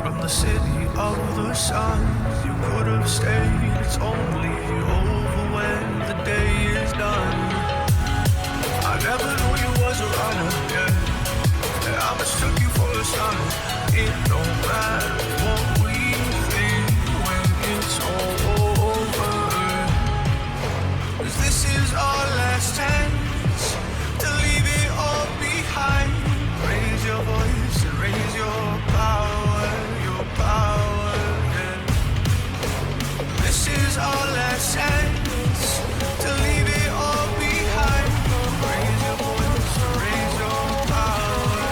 From the city of the sun, you could have stayed. It's only over when the day is done. I never knew you was a runner, yeah. I mistook you for a son. It don't matter what we think when it's all over. 'Cause this is our last chance to leave it all behind. Raise your voice and raise your power, yeah. This is our last chance to leave it all behind. Raise your voice and raise your power,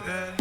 yeah.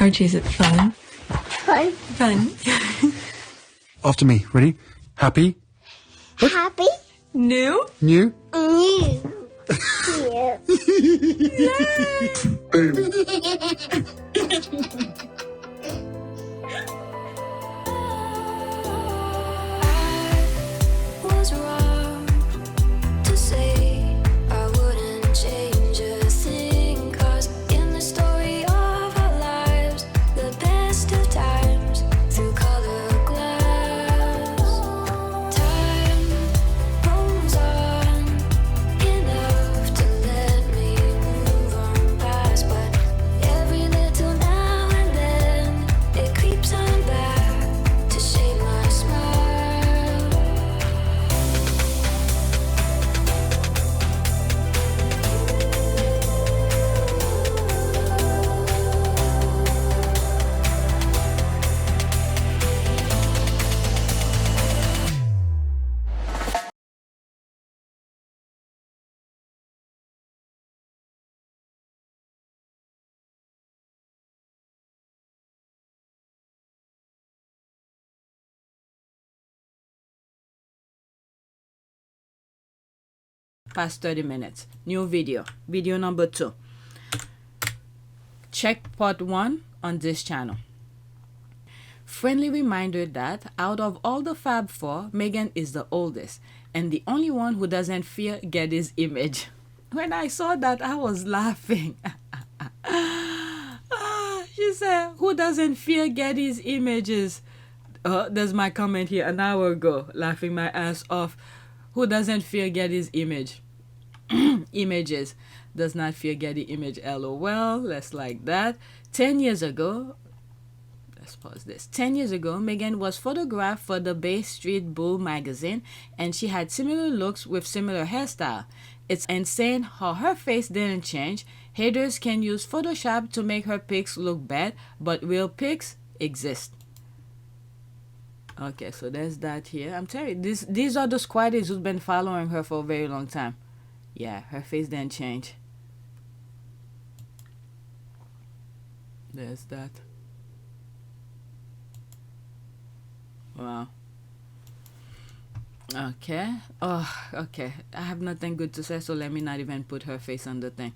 Archie, is it fun? Fun. Fun. After me. Ready? Happy? Happy. New? New? New. Was wrong to say I wouldn't change a thing, 'cause in the story of our lives, the best of times through color glass, time moves on enough to let me move on past, but every little now and then it creeps on back to shape my smile. Past 30 minutes. New video. Video number 2. Check part 1 on this channel. Friendly reminder that out of all the Fab Four, Meghan is the oldest and the only one who doesn't fear Getty's image. When I saw that, I was laughing. She said, who doesn't fear Getty's images? There's my comment here an hour ago, laughing my ass off. Who doesn't fear Getty's images? Does not fear Getty image. LOL. Let's like that. 10 years ago, let's pause this. 10 years ago, Meghan was photographed for the Bay Street Bull magazine, and she had similar looks with similar hairstyle. It's insane how her face didn't change. Haters can use Photoshop to make her pics look bad, but real pics exist. Okay, so there's that here. I'm telling you, these are the squaddies who've been following her for a very long time. Yeah, her face didn't change. There's that. Wow. Okay. Oh, okay. I have nothing good to say, so let me not even put her face on the thing.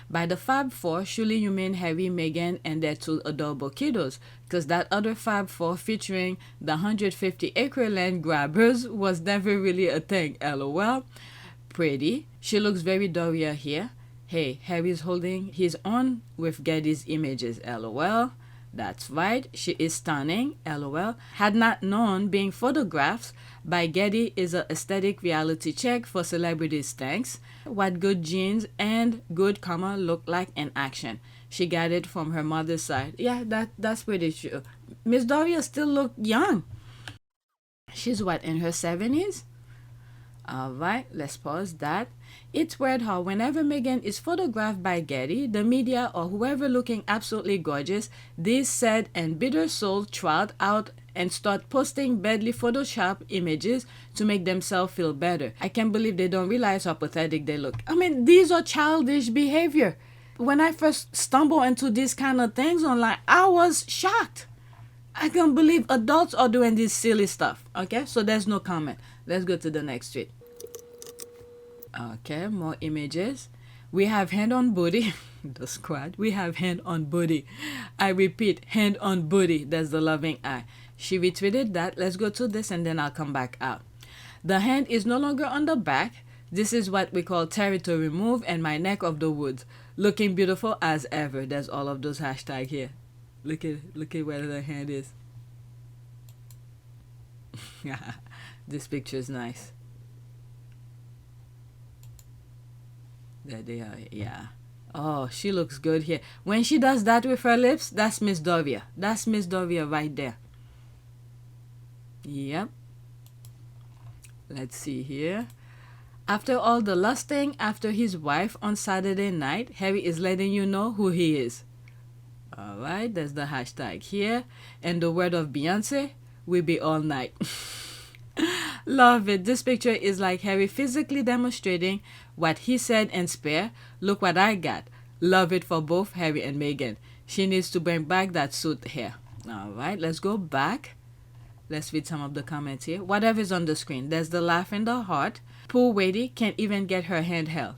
By the Fab Four, surely you mean Harry, Meghan, and their 2 adorable kiddos, because that other Fab Four featuring the 150-acre land grabbers was never really a thing. LOL. Pretty. She looks very Doria here. Hey, Harry's holding his own with Getty's images. LOL. That's right, she is stunning, LOL. Had not known being photographed by Getty is a aesthetic reality check for celebrities, thanks. What good genes and good karma look like in action. She got it from her mother's side. Yeah, that's pretty true. Miss Doria still look young. She's what, in her 70s? Alright, let's pause that. It's weird how whenever Meghan is photographed by Getty, the media or whoever looking absolutely gorgeous, these sad and bitter souls trot out and start posting badly photoshopped images to make themselves feel better. I can't believe they don't realize how pathetic they look. I mean, these are childish behavior. When I first stumbled into these kind of things online, I was shocked. I can't believe adults are doing this silly stuff. Okay, so there's no comment. Let's go to the next tweet. Okay, more images. We have hand on booty. The squad. We have hand on booty. I repeat, hand on booty. That's the loving eye. She retweeted that. Let's go to this and then I'll come back out. The hand is no longer on the back. This is what we call territory move and my neck of the woods. Looking beautiful as ever. There's all of those hashtags here. Look at where the hand is. This picture is nice. There they are, yeah. Oh, she looks good here. When she does that with her lips, that's Miss Doria. That's Miss Doria right there. Yep. Let's see here. After all the lusting after his wife on Saturday night, Harry is letting you know who he is. Alright, there's the hashtag here. And the word of Beyonce, we be all night. Love it. This picture is like Harry physically demonstrating what he said and spare. Look what I got. Love it for both Harry and Meghan. She needs to bring back that suit hair. Alright, let's go back. Let's read some of the comments here. Whatever is on the screen. There's the laugh in the heart. Poor Wadey can't even get her hand held.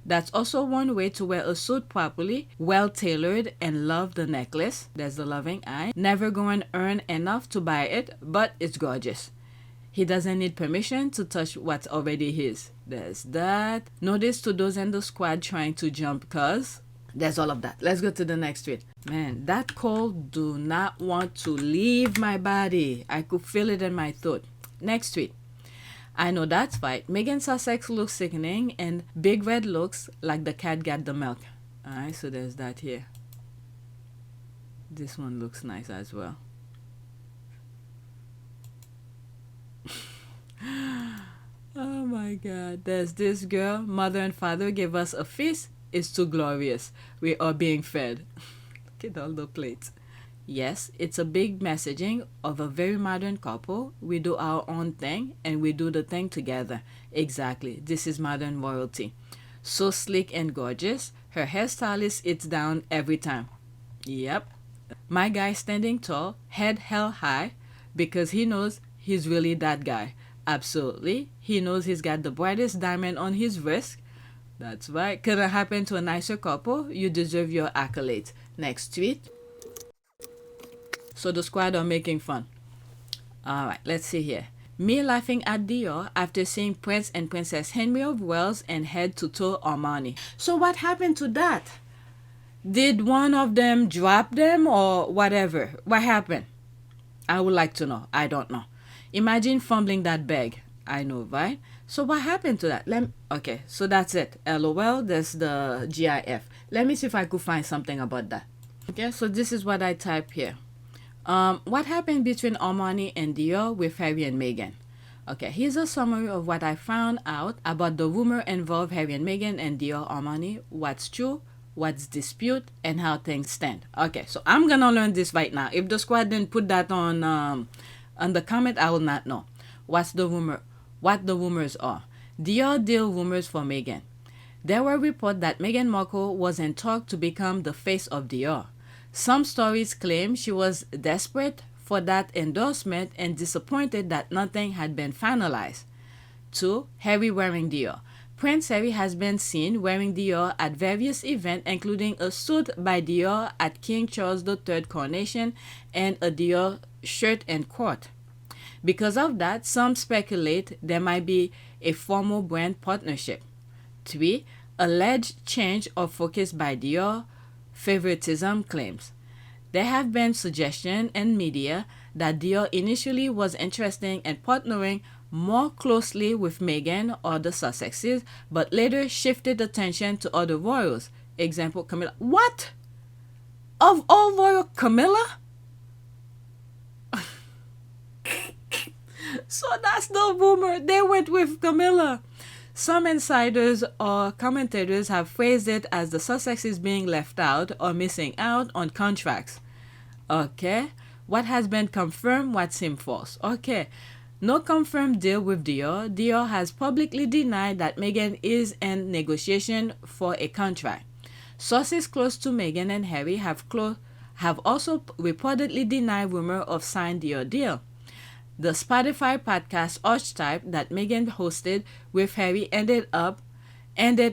That's also one way to wear a suit properly, well tailored, and love the necklace. There's the loving eye. Never going to earn enough to buy it, but it's gorgeous. He doesn't need permission to touch what's already his. There's that. Notice to those in the squad trying to jump, cuz there's all of that. Let's go to the next tweet. Man, that cold do not want to leave my body. I could feel it in my throat. Next tweet. I know that's right. Meghan Sussex looks sickening and Big Red looks like the cat got the milk. Alright, so there's that here. This one looks nice as well. Oh my god. There's this girl. Mother and father gave us a feast. It's too glorious. We are being fed. Look at all the plates. Yes, it's a big messaging of a very modern couple. We do our own thing and we do the thing together. Exactly. This is modern royalty. So sleek and gorgeous. Her hairstylist it's down every time. Yep. My guy standing tall, head held high, because he knows he's really that guy. Absolutely. He knows he's got the brightest diamond on his wrist. That's right. Could it happen to a nicer couple? You deserve your accolades. Next tweet. So the squad are making fun. Alright, let's see here. Me laughing at Dior after seeing Prince and Princess Henry of Wales and head to toe Armani. So what happened to that? Did one of them drop them or whatever? What happened? I would like to know. I don't know. Imagine fumbling that bag. I know, right? So what happened to that? Okay, so that's it. LOL, there's the GIF. Let me see if I could find something about that. Okay, so this is what I type here. What happened between Armani and Dior with Harry and Meghan? Okay, here's a summary of what I found out about the rumor involved Harry and Meghan and Dior Armani, what's true, what's dispute, and how things stand. Okay, so I'm gonna learn this right now. If the squad didn't put that on the comment, I will not know. What's the rumor? What the rumors are. Dior deal rumors for Meghan. There were reports that Meghan Markle was in talk to become the face of Dior. Some stories claim she was desperate for that endorsement and disappointed that nothing had been finalized. 2. Harry wearing Dior. Prince Harry has been seen wearing Dior at various events, including a suit by Dior at King Charles III coronation and a Dior shirt and coat. Because of that, some speculate there might be a formal brand partnership. 3. Alleged change of focus by Dior. Favoritism claims. There have been suggestions in media that Dior initially was interested in partnering more closely with Meghan or the Sussexes, but later shifted attention to other royals. Example, Camilla. What? Of all royal, Camilla? So that's the rumor. They went with Camilla. Some insiders or commentators have phrased it as the Sussexes being left out or missing out on contracts. Okay. What has been confirmed, what seemed false. Okay. No confirmed deal with Dior. Dior has publicly denied that Meghan is in negotiation for a contract. Sources close to Meghan and Harry have also reportedly denied rumor of signed Dior deal. The Spotify podcast Archetype that Meghan hosted with Harry ended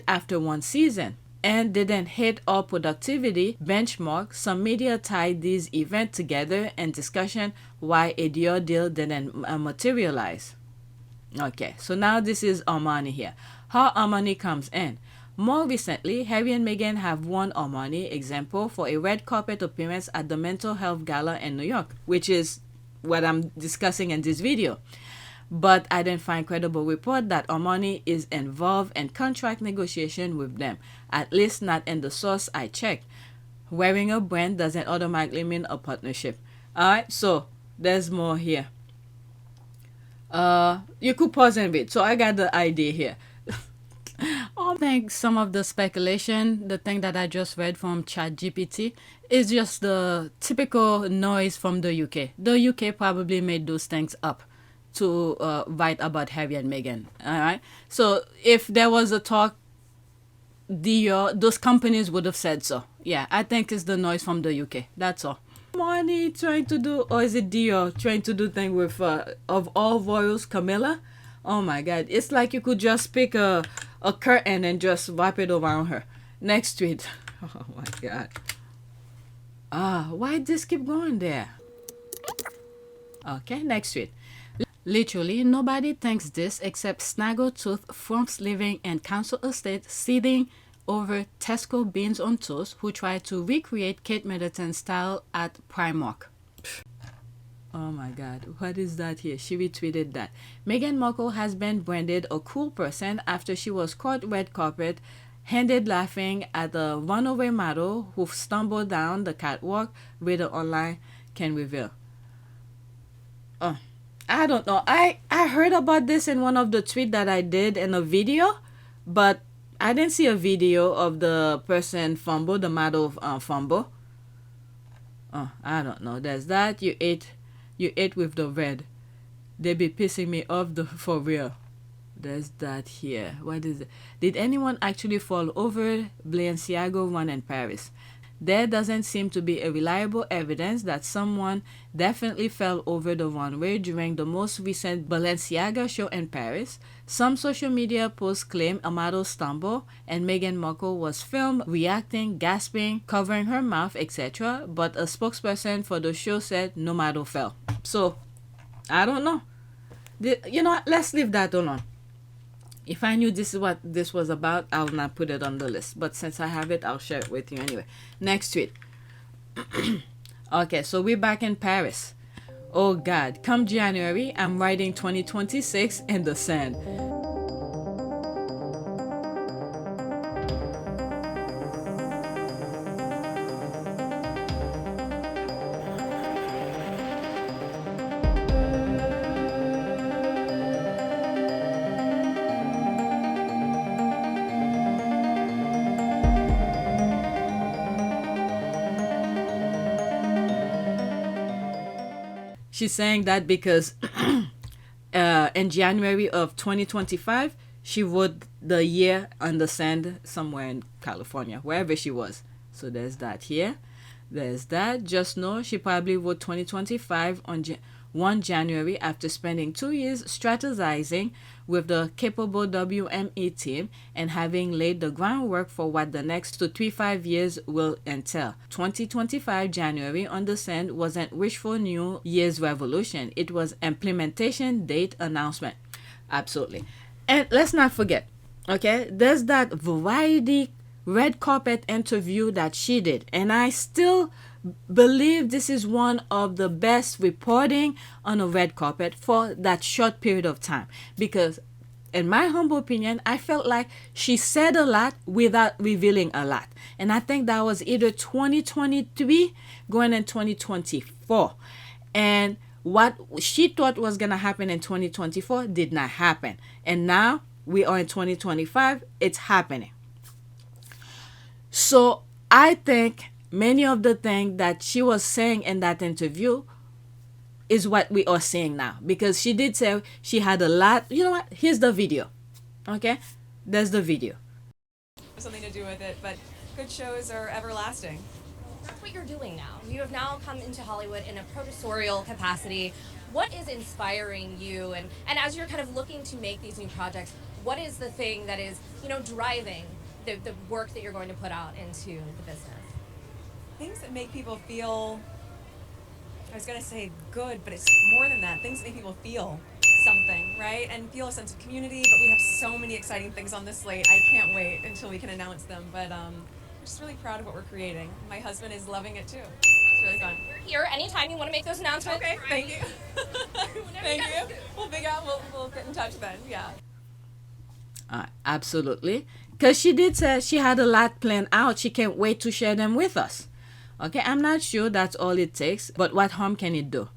after one season and didn't hit all productivity benchmark. Some media tied these events together in discussion why a Dior deal didn't materialize. Okay, so now this is Armani here. How Armani comes in. More recently, Harry and Meghan have won Armani, example, for a red carpet appearance at the Mental Health Gala in New York, which is what I'm discussing in this video. But I didn't find credible report that Armani is involved in contract negotiation with them, at least not in the source I checked. Wearing a brand doesn't automatically mean a partnership. Alright, so there's more here. You could pause and read. So I got the idea here. I think some of the speculation, the thing that I just read from ChatGPT, is just the typical noise from the UK. The UK probably made those things up to write about Harry and Meghan. All right. So if there was a talk, those companies would have said so. Yeah, I think it's the noise from the UK. That's all. Armani trying to do, or is it Dior trying to do thing with of all royals, Camilla? Oh my God! It's like you could just pick a curtain and just wrap it around her. Next tweet. Oh my God. Why this keep going there? Okay, next tweet. Literally, nobody thinks this except snaggletooth frumps living in council estate seething over Tesco beans on toast who try to recreate Kate Middleton style at Primark. Oh my God, what is that here? She retweeted that. Meghan Markle has been branded a cool person after she was caught red carpet handed laughing at a runaway model who stumbled down the catwalk, reader online can reveal. Oh, I don't know. I heard about this in one of the tweets that I did in a video, but I didn't see a video of the person fumble, the model fumble. Oh, I don't know. There's that. You ate with the red. They be pissing me off for real. There's that here. What is it? Did anyone actually fall over Balenciaga one in Paris? There doesn't seem to be a reliable evidence that someone definitely fell over the runway during the most recent Balenciaga show in Paris. Some social media posts claim a model stumbled and Meghan Markle was filmed reacting, gasping, covering her mouth, etc. But a spokesperson for the show said no model fell. So, I don't know. You know what? Let's leave that alone. If I knew this is what this was about, I'll not put it on the list. But since I have it, I'll share it with you anyway. Next tweet. Okay, so we're back in Paris. Oh God, come January, I'm writing 2026 in the sand. She's saying that because in January of 2025, she wrote the year on the sand somewhere in California, wherever she was. So there's that here. There's that. Just know she probably wrote 2025 on 1 January after spending 2 years strategizing with the capable WME team and having laid the groundwork for what the next 2 to 5 years will entail. 2025 January on the sand wasn't wishful New Year's revolution. It was implementation date announcement. Absolutely. And let's not forget, okay, there's that Variety red carpet interview that she did, and I still believe this is one of the best reporting on a red carpet for that short period of time, because in my humble opinion, I felt like she said a lot without revealing a lot. And I think that was either 2023 going in 2024. And what she thought was going to happen in 2024 did not happen. And now we are in 2025. It's happening. So I think many of the things that she was saying in that interview is what we are seeing now, because she did say she had a lot. You know what? Here's the video. Okay, there's the video. Something to do with it, but good shows are everlasting. That's what you're doing now. You have now come into Hollywood in a producerial capacity. What is inspiring you, and as you're kind of looking to make these new projects, what is the thing that is, you know, driving the work that you're going to put out into the business? Things that make people feel, I was going to say good, but it's more than that. Things that make people feel something, right? And feel a sense of community, but we have so many exciting things on this slate. I can't wait until we can announce them, but I'm just really proud of what we're creating. My husband is loving it too. It's really fun. We're here anytime you want to make those announcements. Okay, thank you. Thank you. We'll figure out, we'll get in touch then, yeah. Absolutely. Because she did say she had a lot planned out. She can't wait to share them with us. Okay, I'm not sure that's all it takes, but what harm can it do?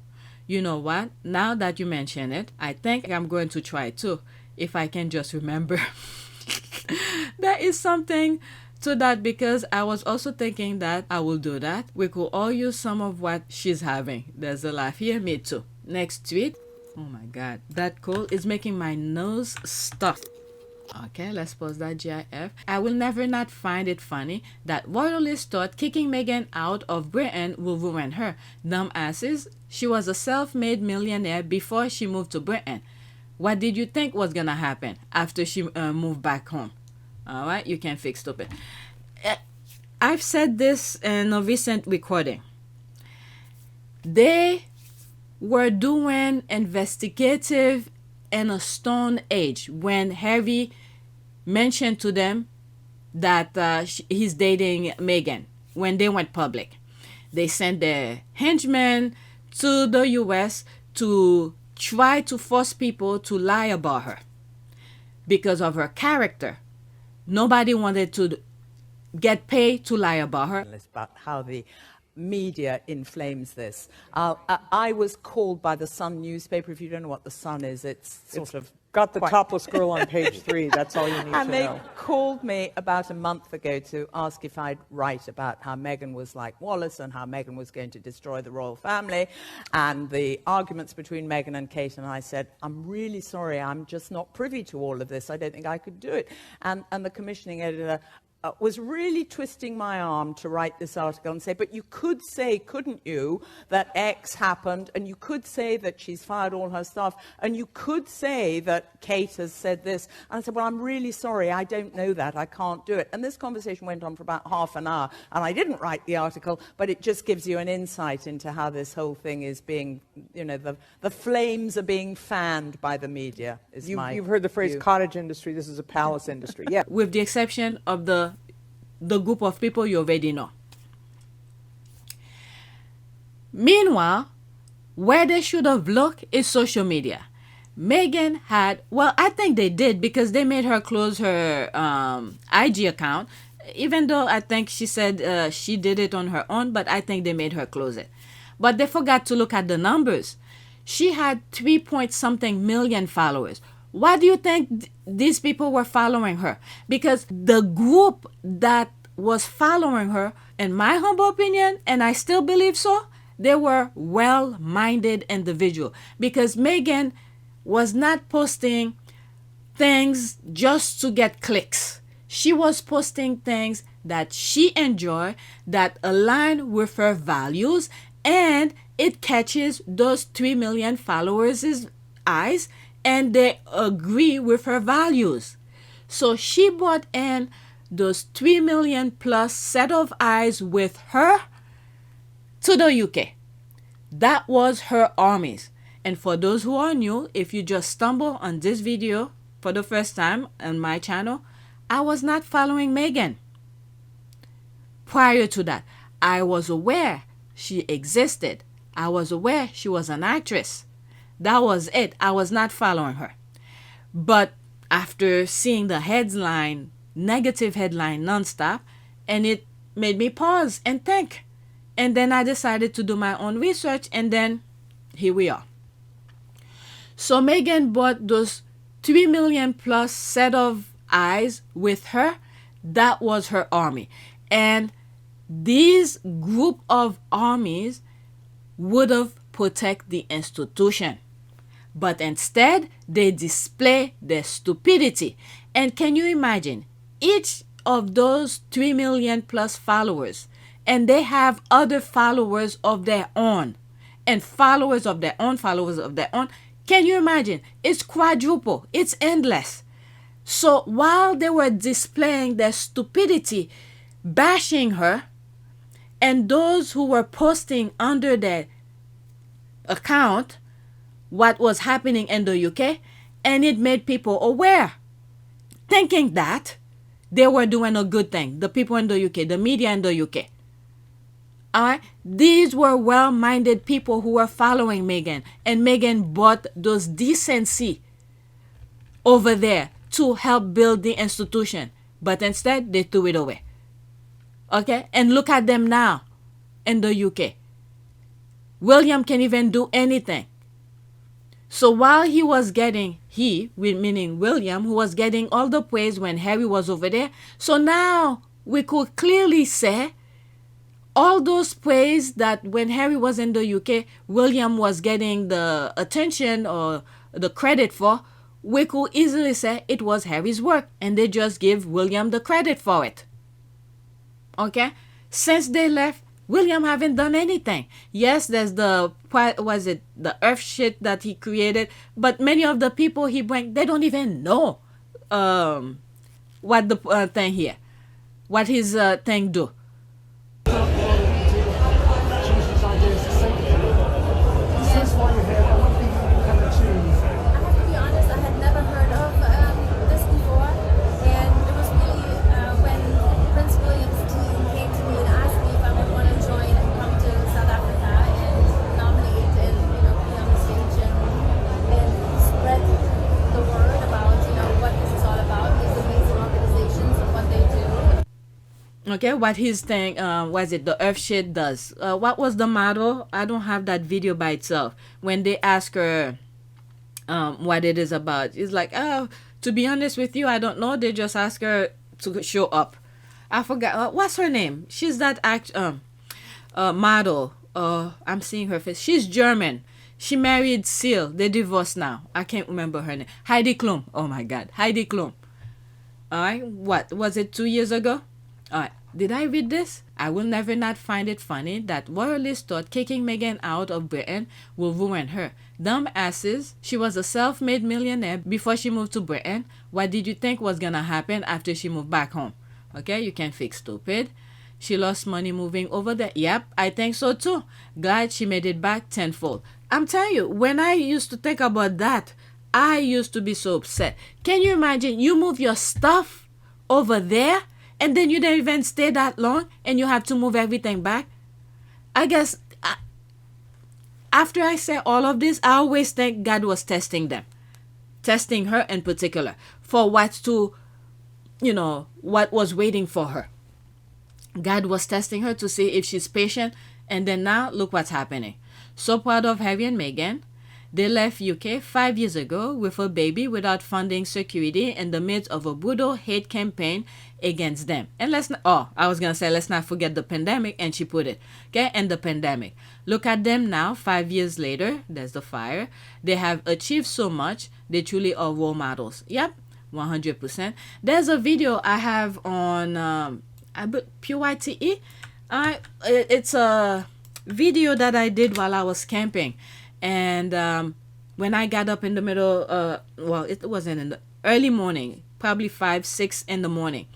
You know what? Now that you mention it, I think I'm going to try too, if I can just remember. There is something to that, because I was also thinking that I will do that. We could all use some of what she's having. There's a laugh here, me too. Next tweet. Oh my God, that cold is making my nose stuff. Okay, let's pause that GIF. I will never not find it funny that royalists thought kicking Meghan out of Britain will ruin her. Dumb asses. She was a self-made millionaire before she moved to Britain. What did you think was gonna happen after she moved back home? All right, you can fix stupid. I've said this in a recent recording. They were doing investigative in a stone age when Harry mentioned to them that he's dating Meghan when they went public. They sent their henchmen to the US to try to force people to lie about her because of her character. Nobody wanted to get paid to lie about her. About how the media inflames this. I was called by the Sun newspaper. If you don't know what the Sun is, it's sort of got the topless girl on page 3. That's all you need to know. And they called me about a month ago to ask if I'd write about how Meghan was like Wallace and how Meghan was going to destroy the royal family and the arguments between Meghan and Kate. And I said, I'm really sorry, I'm just not privy to all of this. I don't think I could do it. And the commissioning editor was really twisting my arm to write this article and say, but you could say, couldn't you, that X happened, and you could say that she's fired all her staff, and you could say that Kate has said this. And I said, well, I'm really sorry, I don't know that, I can't do it. And this conversation went on for about half an hour, and I didn't write the article, but it just gives you an insight into how this whole thing is being, you know, the flames are being fanned by the media, is You've heard the phrase cottage industry. This is a palace industry. Yeah. With the exception of the group of people you already know. Meanwhile, where they should have looked is social media. Meghan had, well, I think they did, because they made her close her IG account, even though I think she said she did it on her own, but I think they made her close it. But they forgot to look at the numbers. She had 3-point-something million followers. Why do you think these people were following her? Because the group that was following her, in my humble opinion, and I still believe so, they were well-minded individuals. Because Meghan was not posting things just to get clicks. She was posting things that she enjoyed, that align with her values, and it catches those 3 million followers' eyes, and they agree with her values. So she brought in those 3 million plus set of eyes with her to the UK. That was her armies. And for those who are new, if you just stumble on this video for the first time on my channel, I was not following Meghan. Prior to that, I was aware she existed. I was aware she was an actress. That was it. I was not following her. But after seeing the headline, negative headline nonstop, and it made me pause and think. And then I decided to do my own research, and then here we are. So Meghan bought those 3 million plus set of eyes with her. That was her army. And these group of armies would have protected the institution. But instead, they display their stupidity. And can you imagine, each of those 3 million plus followers, and they have other followers of their own, and followers of their own, followers of their own. Can you imagine? It's quadruple. It's endless. So while they were displaying their stupidity, bashing her, and those who were posting under their account what was happening in the UK, and it made people aware, thinking that they were doing a good thing. The people in the UK, the media in the UK. All right, these were well-minded people who were following Meghan, and Meghan bought those decency over there to help build the institution, but instead they threw it away. Okay, and look at them now in the UK. William can't even do anything. So while he was getting, meaning William, who was getting all the praise when Harry was over there, so now we could clearly say all those praise that when Harry was in the UK, William was getting the attention or the credit for, we could easily say it was Harry's work, and they just give William the credit for it. Okay? Since they left, William haven't done anything. Yes, there's the earth shit that he created, but many of the people he bring, they don't even know what the thing here, what his thing do. Okay, what his thing, the earth shit does. What was the motto? I don't have that video by itself. When they ask her what it is about, it's like, oh, to be honest with you, I don't know. They just ask her to show up. I forgot. What's her name? She's that model. I'm seeing her face. She's German. She married Seal. They divorced now. I can't remember her name. Heidi Klum. Oh my God. Heidi Klum. All right. What? Was it 2 years ago? All right. Did I read this? I will never not find it funny that royalists thought kicking Meghan out of Britain will ruin her. Dumb asses. She was a self-made millionaire before she moved to Britain. What did you think was gonna happen after she moved back home? Okay, you can fix stupid. She lost money moving over there. Yep, I think so too. Glad she made it back tenfold. I'm telling you, when I used to think about that, I used to be so upset. Can you imagine you move your stuff over there, and then you don't even stay that long, and you have to move everything back? I guess after I say all of this, I always think God was testing them. Testing her in particular. For what was waiting for her. God was testing her to see if she's patient, and then now look what's happening. So proud of Harry and Meghan. They left UK 5 years ago with a baby without funding security in the midst of a brutal hate campaign against them. And let's not forget the pandemic, and she put it, okay, and the pandemic. Look at them now, 5 years later, there's the fire. They have achieved so much, they truly are role models. Yep, 100%. There's a video I have on PYTE. It's a video that I did while I was camping. And when I got up in the middle, it wasn't in the early morning, probably 5, 6 in the morning.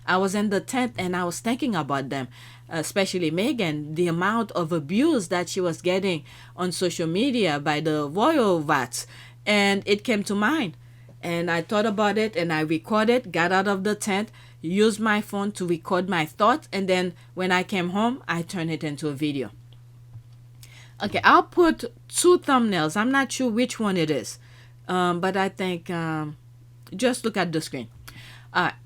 I was in the tent and I was thinking about them, especially Meghan, the amount of abuse that she was getting on social media by the royal vats. And it came to mind. And I thought about it and I recorded, got out of the tent, used my phone to record my thoughts. And then when I came home, I turned it into a video. Okay, I'll put 2 thumbnails. I'm not sure which one it is. But I think just look at the screen.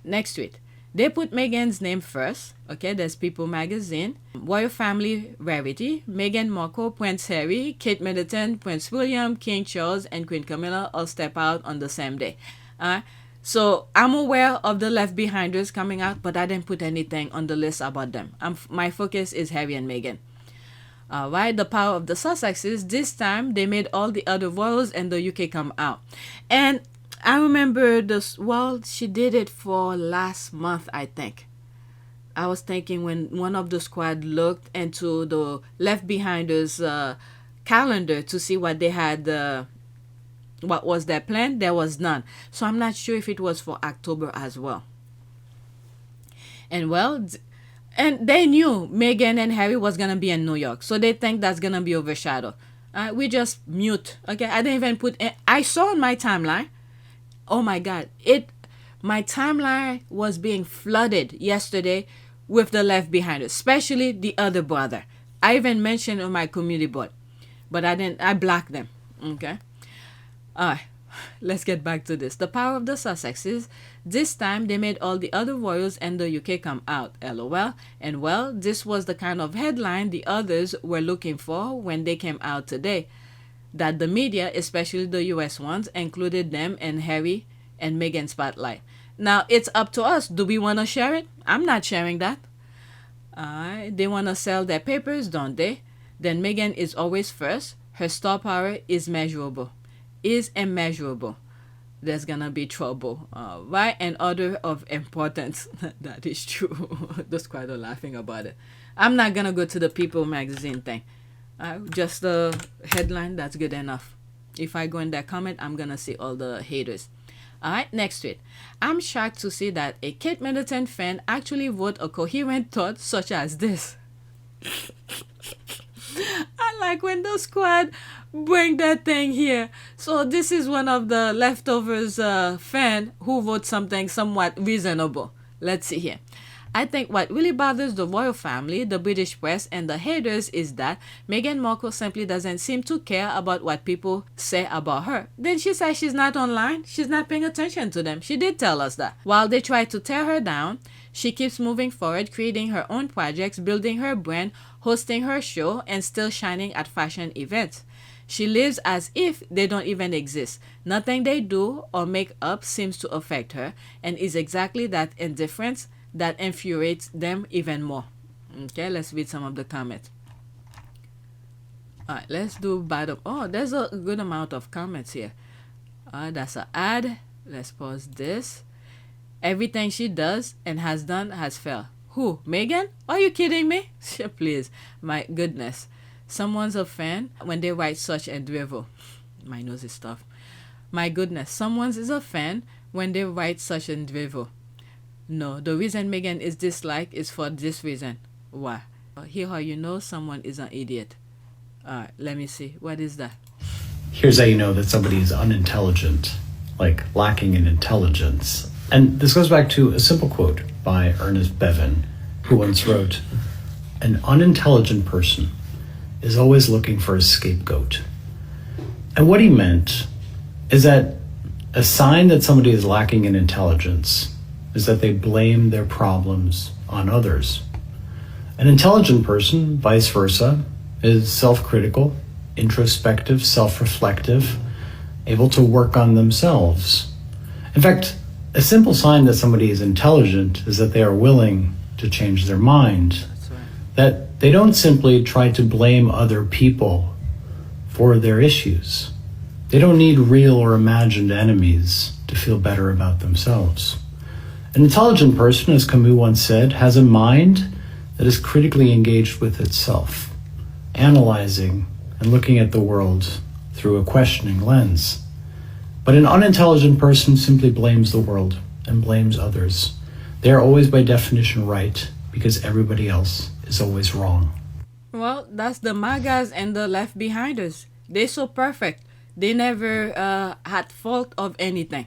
Next to it. They put Meghan's name first. Okay, there's People magazine, Royal Family Rarity, Meghan Markle, Prince Harry, Kate Middleton, Prince William, King Charles, and Queen Camilla all step out on the same day. So I'm aware of the Left Behinders coming out, but I didn't put anything on the list about them. My focus is Harry and Meghan. Right, the power of the Sussexes. This time they made all the other royals and the UK come out, and I remember this. Well, she did it for last month, I think. I was thinking when one of the squad looked into the Left Behinders calendar to see what they had, what was their plan. There was none, so I'm not sure if it was for October as well. And well. And they knew Meghan and Harry was going to be in New York. So they think that's going to be overshadowed. We just mute. Okay, I didn't even put... I saw on my timeline. Oh my God. My timeline was being flooded yesterday with the Left Behinders. Especially the other brother. I even mentioned on my community board. But I blocked them. Okay. Alright. Let's get back to this. The power of the Sussexes. This time they made all the other royals and the UK come out. LOL. And well, this was the kind of headline the others were looking for when they came out today. That the media, especially the US ones, included them in Harry and Meghan spotlight. Now it's up to us. Do we want to share it? I'm not sharing that. They want to sell their papers, don't they? Then Meghan is always first. Her star power is measurable. Is immeasurable. There's gonna be trouble, right? And order of importance. That is true. The squad are laughing about it. I'm not gonna go to the People magazine thing. Just the headline, that's good enough. If I go in that comment, I'm gonna see all the haters. Alright, next to it. I'm shocked to see that a Kate Middleton fan actually wrote a coherent thought such as this. I like when the squad bring that thing here. So this is one of the leftovers fan who wrote something somewhat reasonable. Let's see here. I think what really bothers the royal family, the British press, and the haters is that Meghan Markle simply doesn't seem to care about what people say about her. Then she says she's not online. She's not paying attention to them. She did tell us that. While they try to tear her down, she keeps moving forward, creating her own projects, building her brand, hosting her show, and still shining at fashion events. She lives as if they don't even exist. Nothing they do or make up seems to affect her, and is exactly that indifference that infuriates them even more. Okay, let's read some of the comments. Alright, let's do bottom. Oh, there's a good amount of comments here. That's an ad. Let's pause this. Everything she does and has done has failed. Who? Meghan? Are you kidding me? Please. My goodness. Someone's a fan when they write such a drivel. My nose is tough. My goodness. Someone's is a fan when they write such a drivel. No, the reason Meghan is disliked is for this reason. Why? Here how you know someone is an idiot. Alright, let me see. What is that? Here's how you know that somebody is unintelligent, like lacking in intelligence. And this goes back to a simple quote by Ernest Bevin, who once wrote, "An unintelligent person is always looking for a scapegoat." And what he meant is that a sign that somebody is lacking in intelligence is that they blame their problems on others. An intelligent person, vice versa, is self-critical, introspective, self-reflective, able to work on themselves. In fact, a simple sign that somebody is intelligent is that they are willing to change their mind. That's right. That they don't simply try to blame other people for their issues. They don't need real or imagined enemies to feel better about themselves. An intelligent person, as Camus once said, has a mind that is critically engaged with itself, analyzing and looking at the world through a questioning lens. But an unintelligent person simply blames the world and blames others. They are always by definition right because everybody else is always wrong. Well, that's the MAGAs and the Left Behinders. They're so perfect. They never had fault of anything.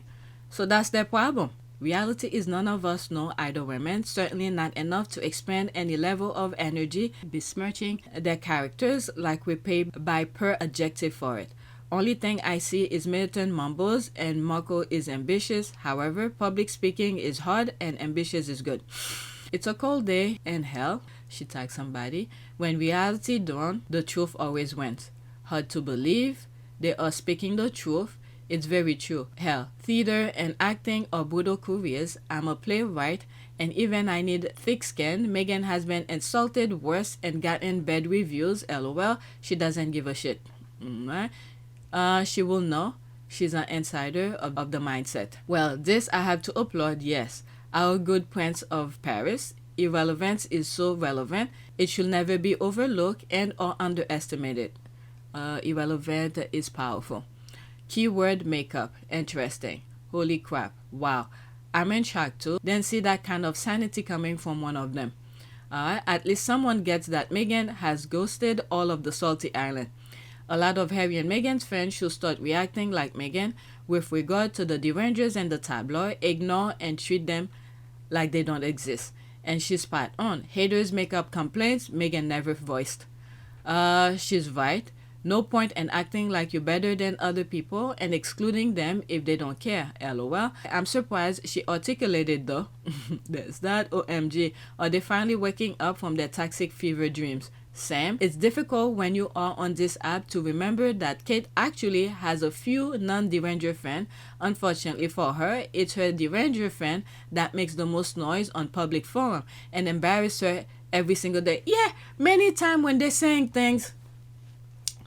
So that's their problem. Reality is none of us know either women, certainly not enough to expend any level of energy besmirching their characters like we pay by per adjective for it. Only thing I see is militant mumbles and Marco is ambitious. However, public speaking is hard and ambitious is good. It's a cold day in hell, she tagged somebody. When reality dawned, the truth always wins. Hard to believe, they are speaking the truth. It's very true. Hell, theater and acting are brutal careers. I'm a playwright, and even I need thick skin. Meghan has been insulted worse and gotten bad reviews. LOL, she doesn't give a shit. She will know. She's an insider of the mindset. Well, this I have to applaud, yes. Our good Prince of Paris. Irrelevance is so relevant. It should never be overlooked and or underestimated. Irrelevant is powerful. Keyword makeup. Interesting. Holy crap. Wow. I'm in shock too. Then see that kind of sanity coming from one of them. At least someone gets that Meghan has ghosted all of the salty island. A lot of Harry and Meghan's fans should start reacting like Meghan with regard to the derangers and the tabloid, ignore and treat them like they don't exist. And she's spot on. Haters make up complaints Meghan never voiced. She's right. No point in acting like you're better than other people and excluding them if they don't care. LOL. I'm surprised she articulated though. There's that. OMG. Are they finally waking up from their toxic fever dreams? Sam, it's difficult when you are on this app to remember that Kate actually has a few non-deranger fans. Unfortunately for her, it's her deranger fan that makes the most noise on public forum and embarrass her every single day. Yeah, many times when they're saying things,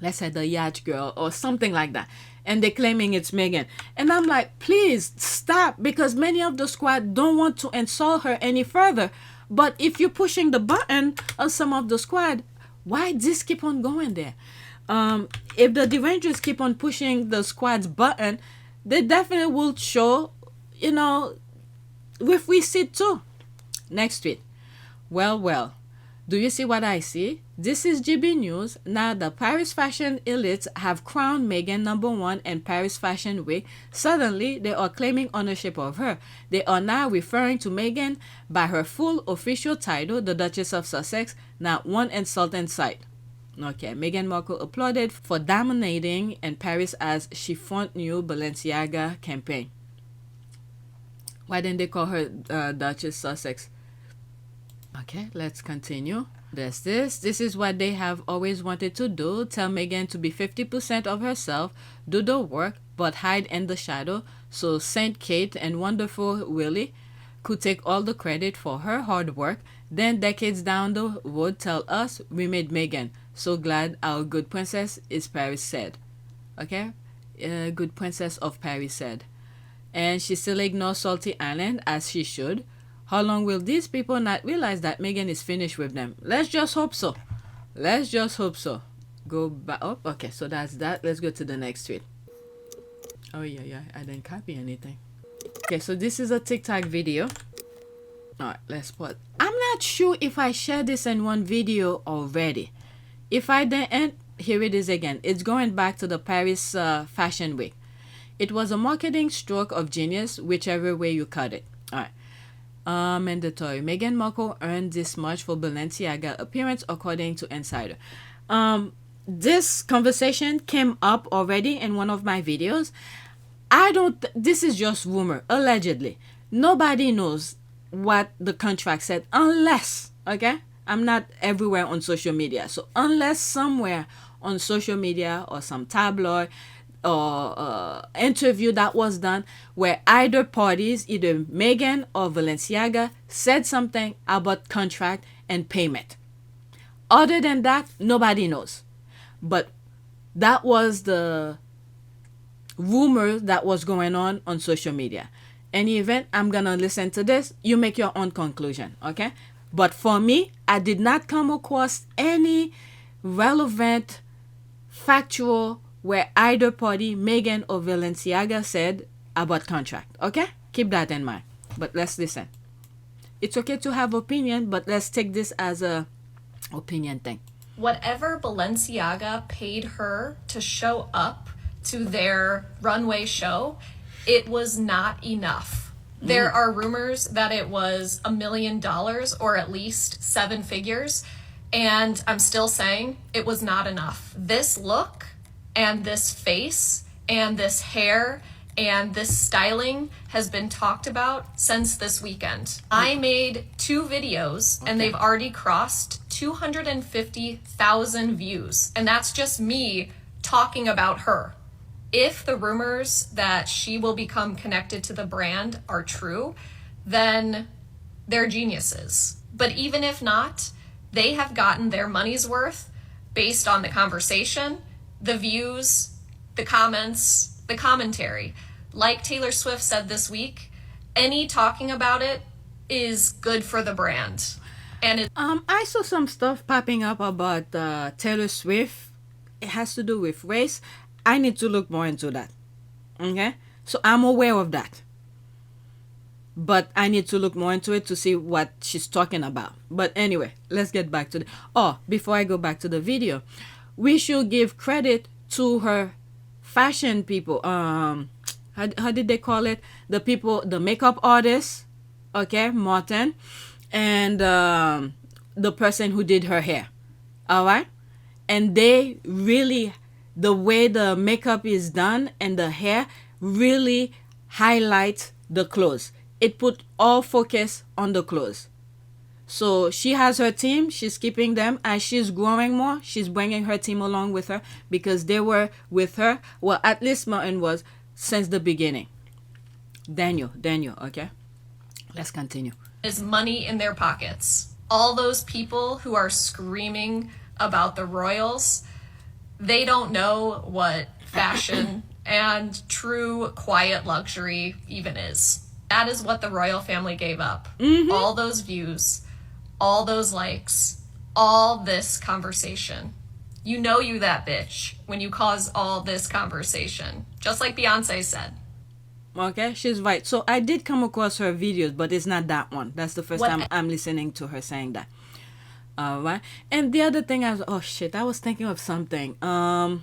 let's say the yacht girl or something like that, and they're claiming it's Meghan. And I'm like, please stop, because many of the squad don't want to insult her any further. But if you're pushing the button on some of the squad, why this keep on going there? If the derangers keep on pushing the squad's button, they definitely will show, with receipt too. Next tweet. Well. Do you see what I see? This is GB News. Now the Paris fashion elites have crowned Meghan #1 in Paris Fashion Week. Suddenly, they are claiming ownership of her. They are now referring to Meghan by her full official title, the Duchess of Sussex, not one insulting sight. Okay, Meghan Markle applauded for dominating in Paris as she front new Balenciaga campaign. Why didn't they call her Duchess Sussex? Okay, let's continue. There's this. This is what they have always wanted to do. Tell Meghan to be 50% of herself, do the work, but hide in the shadow. So Saint Kate and wonderful Willie could take all the credit for her hard work. Then decades down the road, tell us we made Meghan. So glad our good princess is Paris said. Okay? Good princess of Paris said. And she still ignores Salty Island as she should. How long will these people not realize that Meghan is finished with them? Let's just hope so. Let's just hope so. Go back up. Okay, so that's that. Let's go to the next tweet. Oh, yeah. I didn't copy anything. Okay, so this is a TikTok video. Alright, let's pause. I'm not sure if I shared this in one video already. If I didn't, here it is again. It's going back to the Paris Fashion Week. It was a marketing stroke of genius, whichever way you cut it. Alright. Mandatory. Meghan Markle earned this much for Balenciaga appearance, according to Insider. This conversation came up already in one of my videos. This is just rumor, allegedly. Nobody knows what the contract said unless, okay? I'm not everywhere on social media. So unless somewhere on social media or some tabloid or interview that was done where either parties, either Meghan or Balenciaga, said something about contract and payment. Other than that, nobody knows. But that was the rumor that was going on social media. Any event, I'm gonna listen to this. You make your own conclusion, okay? But for me, I did not come across any relevant, factual, where either party, Meghan or Balenciaga, said about contract. Okay? Keep that in mind. But let's listen. It's okay to have opinion, but let's take this as a opinion thing. Whatever Balenciaga paid her to show up to their runway show, it was not enough There are rumors that it was $1 million or at least 7 figures. And I'm still saying it was not enough. This look and this face and this hair and this styling has been talked about since this weekend. I made 2 videos and they've already crossed 250,000 views. And that's just me talking about her. If the rumors that she will become connected to the brand are true, then they're geniuses. But even if not, they have gotten their money's worth based on the conversation, the views, the comments, the commentary. Like Taylor Swift said this week, any talking about it is good for the brand. And I saw some stuff popping up about Taylor Swift. It has to do with race. I need to look more into that. Okay? So I'm aware of that. But I need to look more into it to see what she's talking about. But anyway, let's get back to before I go back to the video, we should give credit to her fashion people. How did they call it? The people, the makeup artists, okay, Martin, and the person who did her hair. All right? And they really, the way the makeup is done and the hair really highlight the clothes. It put all focus on the clothes. So she has her team. She's keeping them. As she's growing more, she's bringing her team along with her because they were with her. Well, at least Martin was since the beginning. Daniel, okay? Let's continue. Is money in their pockets. All those people who are screaming about the royals, they don't know what fashion and true quiet luxury even is. That is what the royal family gave up. All those views, all those likes, all this conversation. You know you that bitch when you cause all this conversation. Just like Beyonce said. Okay, she's right. So I did come across her videos, but it's not that one. That's the first time I'm listening to her saying that. All right. And the other thing I was thinking of something. The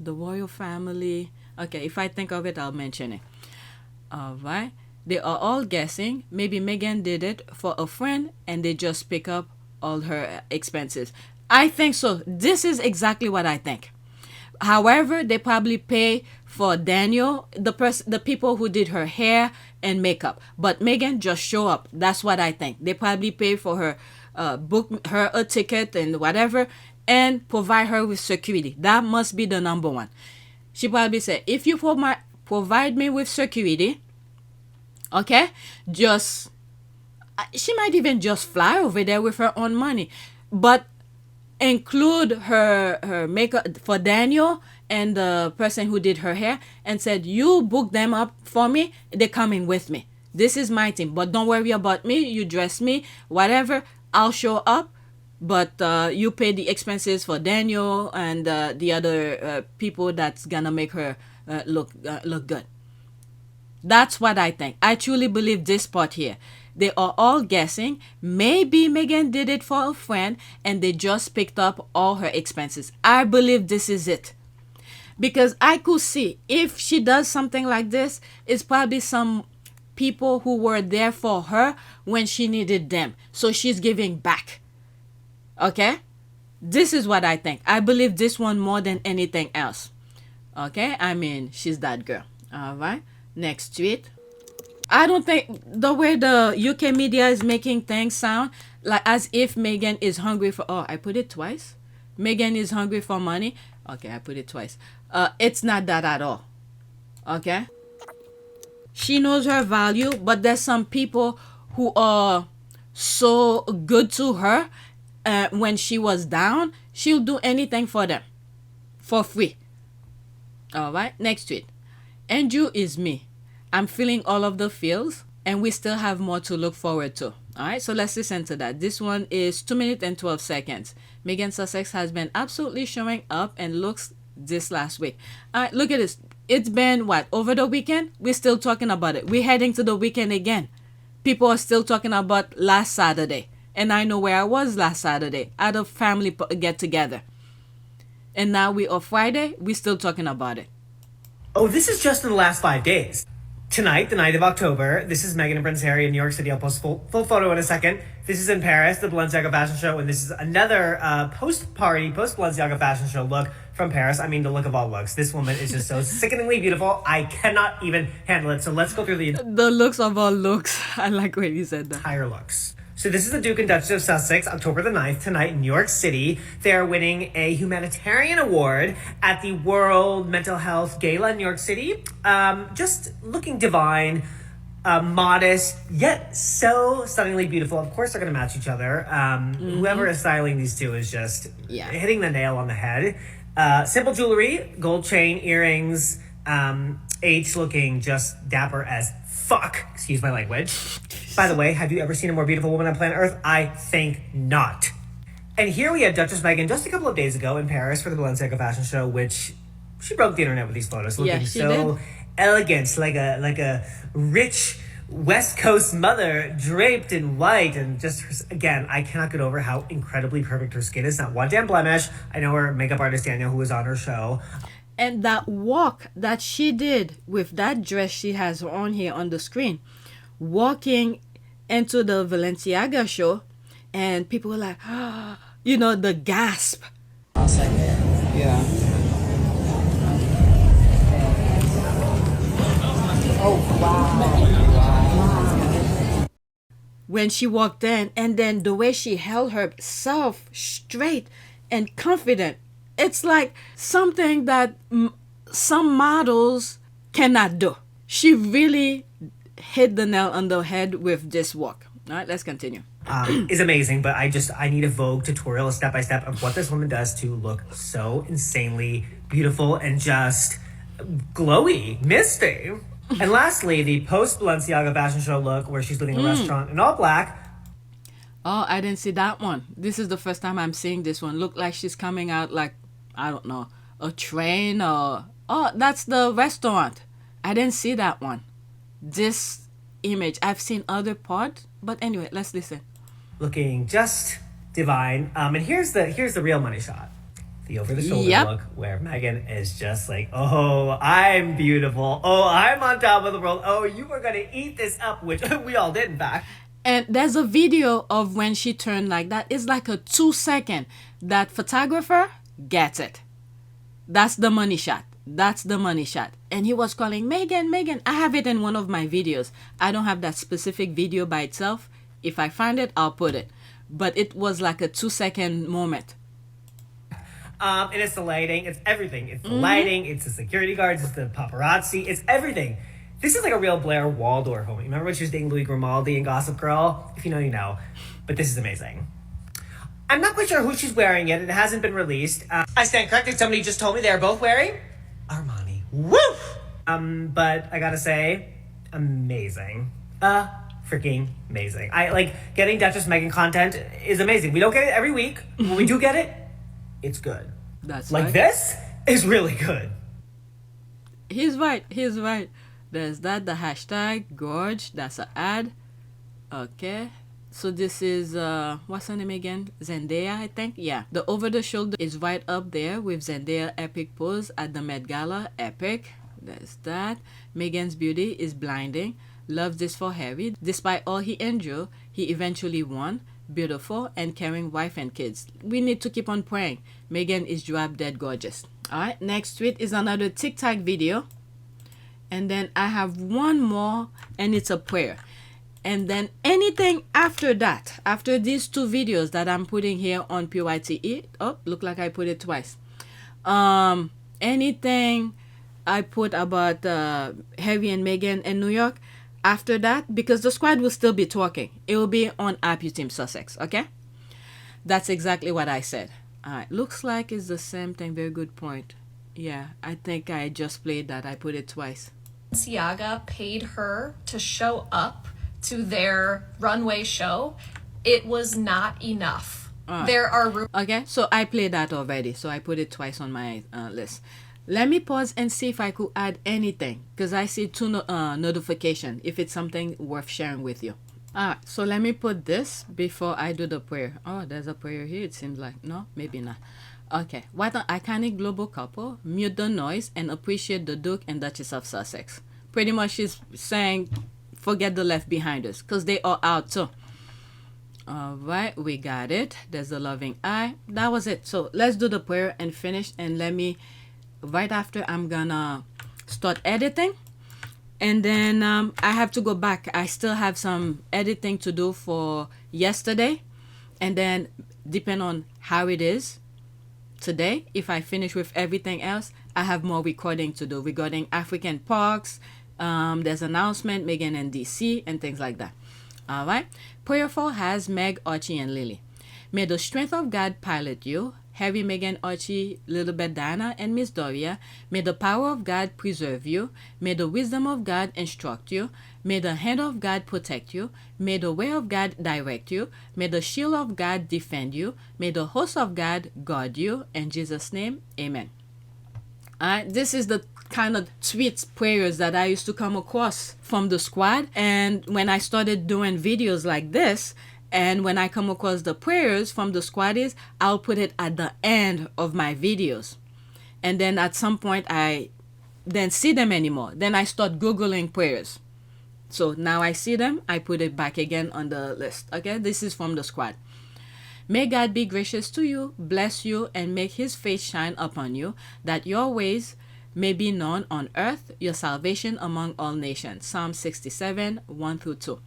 royal family. Okay, if I think of it, I'll mention it. All right. They are all guessing. Maybe Meghan did it for a friend and they just pick up all her expenses. I think so. This is exactly what I think. However, they probably pay for Daniel, the people who did her hair and makeup. But Meghan just show up. That's what I think. They probably pay for her, book her a ticket and whatever, and provide her with security. That must be the number one. She probably said, if you provide me with security, okay, she might even just fly over there with her own money, but include her makeup for Daniel and the person who did her hair and said, you book them up for me, they're coming with me. This is my team, but don't worry about me. You dress me, whatever, I'll show up, but you pay the expenses for Daniel and the other people that's gonna make her look good. That's what I think. I truly believe this part here. They are all guessing. Maybe Meghan did it for a friend and they just picked up all her expenses. I believe this is it. Because I could see if she does something like this, it's probably some people who were there for her when she needed them. So she's giving back. Okay? This is what I think. I believe this one more than anything else. Okay? I mean, she's that girl. All right? Next tweet. I don't think the way the UK media is making things sound like as if Meghan is hungry for... Oh, I put it twice. Meghan is hungry for money. Okay, I put it twice. It's not that at all. Okay? She knows her value, but there's some people who are so good to her. When she was down, she'll do anything for them. For free. All right, next tweet. Andrew is me. I'm feeling all of the feels, and we still have more to look forward to. All right, so let's listen to that. This one is 2 minutes and 12 seconds. Meghan Sussex has been absolutely showing up and looks this last week. All right, look at this. It's been, what, over the weekend? We're still talking about it. We're heading to the weekend again. People are still talking about last Saturday. And I know where I was last Saturday at a family get-together. And now we are Friday. We're still talking about it. Oh, this is just in the last 5 days. Tonight, the 9th of October, this is Meghan and Prince Harry in New York City. I'll post full photo in a second. This is in Paris, the Balenciaga fashion show, and this is another post-Balenciaga fashion show look from Paris. I mean, the look of all looks. This woman is just so sickeningly beautiful. I cannot even handle it. So let's go through the looks of all looks. I like when you said that. Entire looks. So this is the Duke and Duchess of Sussex, October the 9th, tonight in New York City. They are winning a humanitarian award at the World Mental Health Gala in New York City. Just looking divine, modest, yet so stunningly beautiful. Of course, they're going to match each other. Whoever is styling these two is just hitting the nail on the head. Simple jewelry, gold chain, earrings, H looking just dapper as fuck. Excuse my language. By the way, have you ever seen a more beautiful woman on planet Earth? I think not. And here we have Duchess Meghan just a couple of days ago in Paris for the Balenciaga fashion show, which she broke the internet with these photos, looking so elegant, like a rich West Coast mother draped in white. And just, again, I cannot get over how incredibly perfect her skin is. Not one damn blemish. I know her makeup artist, Danielle, who was on her show. And that walk that she did with that dress she has on here on the screen, walking into the Balenciaga show, and people were like, you know, the gasp. Yeah. Oh, wow. When she walked in, and then the way she held herself straight and confident, it's like something that some models cannot do. She really hit the nail on the head with this walk. All right, let's continue. Is amazing, but I need a Vogue tutorial, a step-by-step of what this woman does to look so insanely beautiful and just glowy, misty. And lastly, the post-Balenciaga fashion show look where she's leaving a restaurant in all black. Oh, I didn't see that one. This is the first time I'm seeing this one. Look like she's coming out like, I don't know, a train or... Oh, that's the restaurant. I didn't see that one. This image, I've seen other parts, but anyway, let's listen. Looking just divine. And here's the real money shot. The over-the-shoulder look where Meghan is just like, oh, I'm beautiful. Oh, I'm on top of the world. Oh, you are going to eat this up, which we all did, in fact. And there's a video of when she turned like that. It's like a 2-second. That photographer gets it. That's the money shot. That's the money shot. And he was calling, Meghan. I have it in one of my videos. I don't have that specific video by itself. If I find it, I'll put it. But it was like a 2-second moment. And it's the lighting. It's everything. It's the lighting. It's the security guards. It's the paparazzi. It's everything. This is like a real Blair Waldorf moment. You remember when she was dating Louis Grimaldi in Gossip Girl? If you know, you know. But this is amazing. I'm not quite sure who she's wearing yet. It hasn't been released. I stand corrected. Somebody just told me they're both wearing Armani. Woo! But I gotta say, amazing. Freaking amazing. I like getting Duchess Meghan content is amazing. We don't get it every week. When we do get it, it's good. That's like right. This is really good. He's right. There's that, the hashtag gorge. That's an ad. Okay. So this is, what's her name again? Zendaya, I think. Yeah. The over the shoulder is right up there with Zendaya epic pose at the Met Gala. Epic. There's that. Meghan's beauty is blinding. Loves this for Harry. Despite all he endured, he eventually won. Beautiful and caring wife and kids. We need to keep on praying. Meghan is drop dead gorgeous. Alright, next tweet is another TikTok video. And then I have one more, and it's a prayer. And then anything after that, after these two videos that I'm putting here on PYTE. Oh, look like I put it twice. Anything I put about Harry and Meghan in New York, after that, because the squad will still be talking, it will be on HM Sussex, okay? That's exactly what I said. Alright, looks like it's the same thing. Very good point. Yeah, I think I just played that. I put it twice. Balenciaga paid her to show up to their runway show. It was not enough. There are okay, so I played that already, so I put it twice on my list. Let me pause and see if I could add anything, because I see two notifications if it's something worth sharing with you. Alright, so let me put this before I do the prayer. Oh, there's a prayer here, it seems like. No, maybe not. Okay, what an iconic global couple. Mute the noise and appreciate the Duke and Duchess of Sussex. pretty much she's saying forget the left behinders because they are out too. All right, we got it. There's the loving eye. That was it. So let's do the prayer and finish, and let me, right after, I'm gonna start editing, and then I have to go back. I still have some editing to do for yesterday, and then depending on how it is today, if I finish with everything else, I have more recording to do regarding African parks. There's announcement, Meghan and DC, and things like that. All right. Prayerful has Meg, Archie, and Lily. May the strength of God pilot you. Harry, Meghan, Archie, Little Bit Diana, and Miss Doria. May the power of God preserve you. May the wisdom of God instruct you. May the hand of God protect you. May the way of God direct you. May the shield of God defend you. May the host of God guard you. In Jesus' name, amen. This is the kind of sweet prayers that I used to come across from the squad. And when I started doing videos like this, and when I come across the prayers from the squaddies, I'll put it at the end of my videos. And then at some point, I then see them anymore. Then I start Googling prayers. So now I see them, I put it back again on the list. Okay, this is from the squad. May God be gracious to you, bless you, and make his face shine upon you, that your ways may be known on earth, your salvation among all nations. Psalm 67, 1-2. All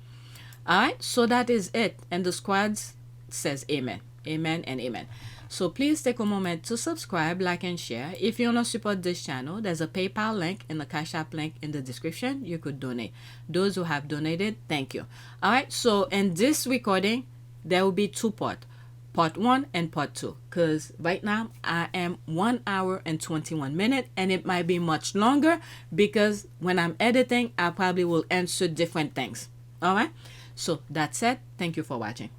right, so that is it. And the squads says amen. Amen and amen. So please take a moment to subscribe, like, and share. If you want to support this channel, there's a PayPal link and the Cash App link in the description. You could donate. Those who have donated, thank you. All right, so in this recording, there will be 2 parts. Part 1 and part 2, because right now I am 1 hour and 21 minutes, and it might be much longer because when I'm editing, I probably will answer different things. All right, so that's it. Thank you for watching.